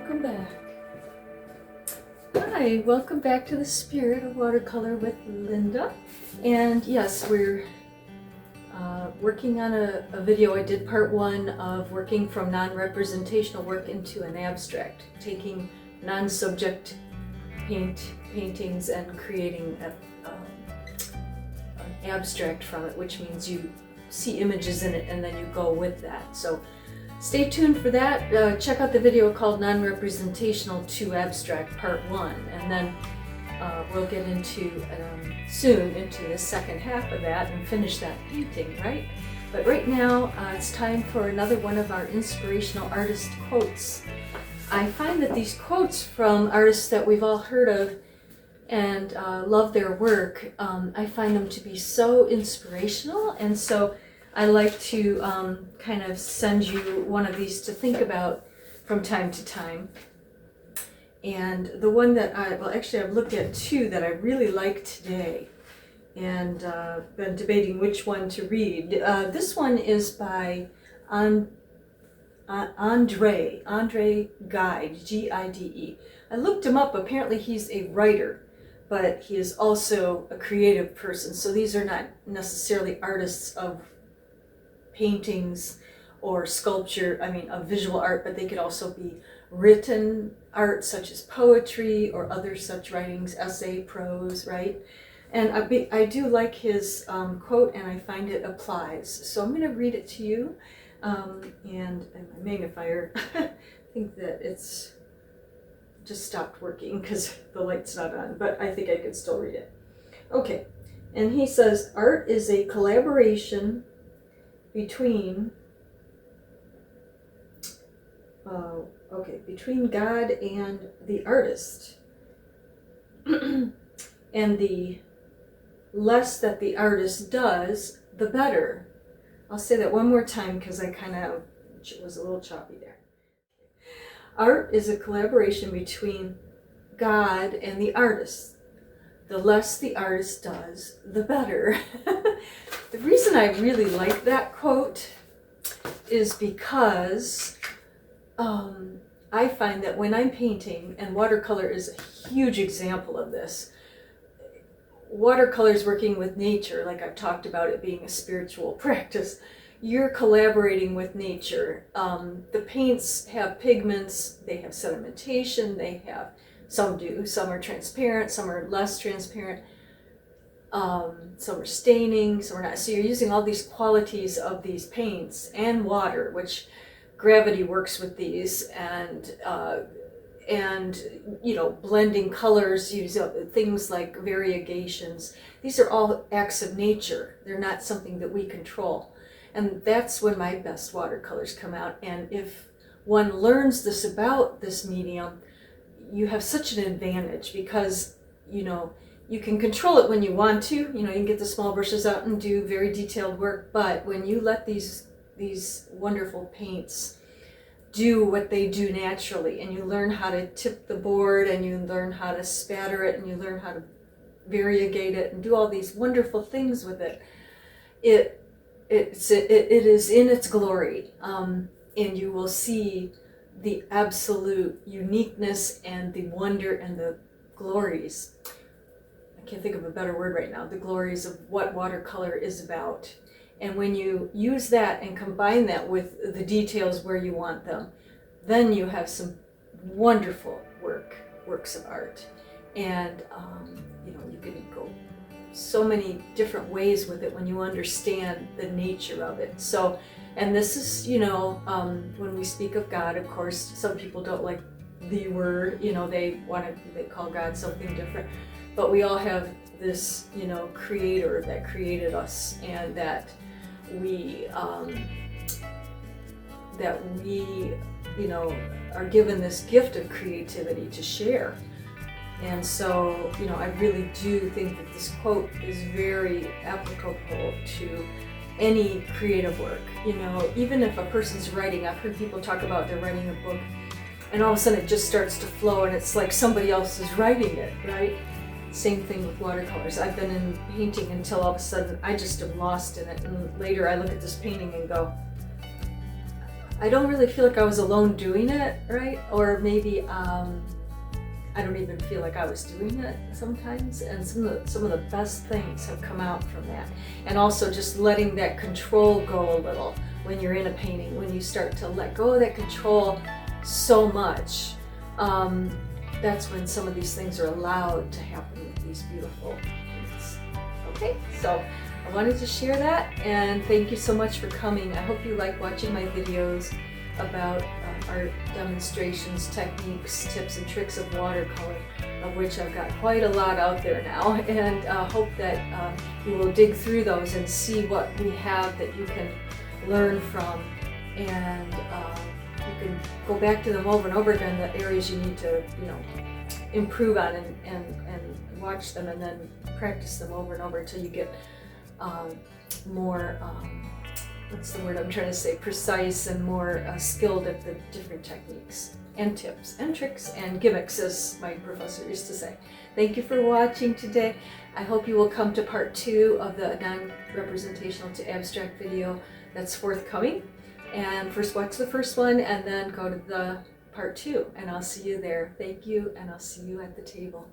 welcome back. Hi, welcome back to the Spirit of Watercolor with Linda. And yes, we're working on a video. I did part one of working from non-representational work into an abstract, taking non-subject paintings and creating an abstract from it, which means you see images in it and then you go with that. So stay tuned for that. Check out the video called Non-Representational to Abstract Part 1, and then we'll get into soon into the second half of that and finish that painting, right? But right now it's time for another one of our inspirational artist quotes. I find that these quotes from artists that we've all heard of and love their work, I find them to be so inspirational, and so I like to kind of send you one of these to think about from time to time. And the one that I've looked at two that I really like today, and been debating which one to read. This one is by Andre Gide, Gide. I looked him up. Apparently he's a writer, but he is also a creative person. So these are not necessarily artists of paintings or sculpture, of visual art, but they could also be written art such as poetry or other such writings, essay, prose, right? And I do like his quote, and I find it applies. So I'm going to read it to you. And my magnifier, I think that it's just stopped working because the light's not on, but I think I can still read it. Okay, and he says, art is a collaboration between God and the artist. And the less that the artist does, the better. I'll say that one more time because I kind of was a little choppy there. Art is a collaboration between God and the artist. The less the artist does, the better. The reason I really like that quote is because I find that when I'm painting, and watercolor is a huge example of this, watercolor is working with nature, like I've talked about it being a spiritual practice. You're collaborating with nature. The paints have pigments, they have sedimentation, some are transparent, some are less transparent, some are staining, some are not. So you're using all these qualities of these paints and water, which gravity works with these, and blending colors, use things like variegations. These are all acts of nature. They're not something that we control. And that's when my best watercolors come out. And if one learns this about this medium, you have such an advantage because, you can control it when you want to. You can get the small brushes out and do very detailed work. But when you let these wonderful paints do what they do naturally, and you learn how to tip the board, and you learn how to spatter it, and you learn how to variegate it and do all these wonderful things with it, it is in its glory, and you will see the absolute uniqueness and the wonder and the glories. I can't think of a better word right now. The glories of what watercolor is about. And when you use that and combine that with the details where you want them, then you have some wonderful works of art. And you can go so many different ways with it when you understand the nature of it. So, and this is, when we speak of God, of course, some people don't like the word, they call God something different. But we all have this, creator that created us, and that we are given this gift of creativity to share. And so, I really do think that this quote is very applicable to any creative work. Even if a person's writing, I've heard people talk about they're writing a book and all of a sudden it just starts to flow and it's like somebody else is writing it, right? Same thing with watercolors. I've been in painting until all of a sudden I just am lost in it, and later I look at this painting and go, I don't really feel like I was alone doing it, right? Or maybe I don't even feel like I was doing it sometimes, and some of the best things have come out from that. And also just letting that control go a little when you're in a painting, when you start to let go of that control so much, that's when some of these things are allowed to happen with these beautiful things. Okay, so I wanted to share that, and thank you so much for coming. I hope you like watching my videos about art demonstrations, techniques, tips and tricks of watercolor, of which I've got quite a lot out there now, and hope that you will dig through those and see what we have that you can learn from, and you can go back to them over and over again, the areas you need to, you know, improve on, and watch them and then practice them over and over until you get more what's the word I'm trying to say, precise and more skilled at the different techniques and tips and tricks and gimmicks, as my professor used to say. Thank you for watching today. I hope you will come to part 2 of the non-representational to abstract video that's forthcoming. And first watch the first one and then go to the part 2, and I'll see you there. Thank you, and I'll see you at the table.